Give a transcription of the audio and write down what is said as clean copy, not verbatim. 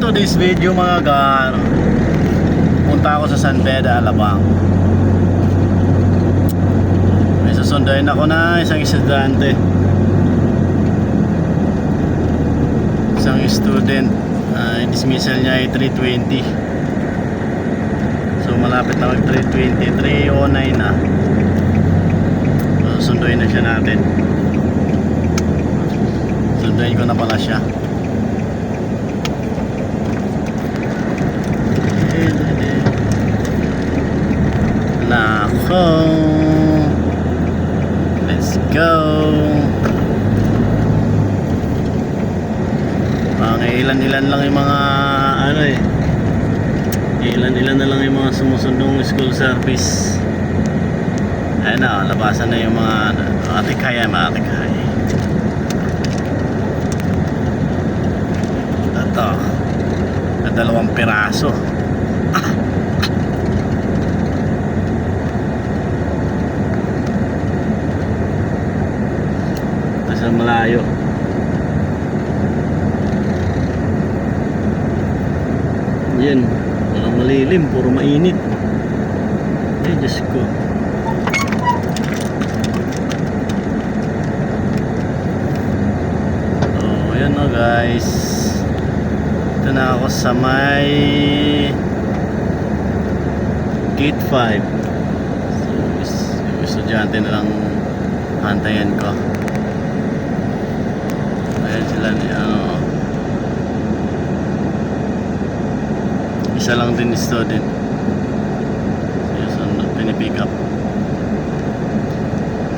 today's video mga gar, punta ako sa San Beda, Alabang. May susunduin ako na isang estudyante, isang student. Dismissal niya ay 3:20. So malapit na mag 3:20, 3:09 na. So sunduin na siya natin. Sunduin ko na pala siya. Nako, let's go. Ilan-ilan lang yung mga ilan-ilan na lang yung mga sumusundong school service. Ayun na, labasan na yung mga atikaya, mga atikaya. Ito, na 2 piraso. Ito sa malayo. Yan, walang malilim, puro mainit. Ay, Diyos ko. So, yan na guys. Ito na ako sa may Gate 5. So, yung estudyante na lang hantayan ko. Ayan sila niya. Isa lang din student. So, pinipick up.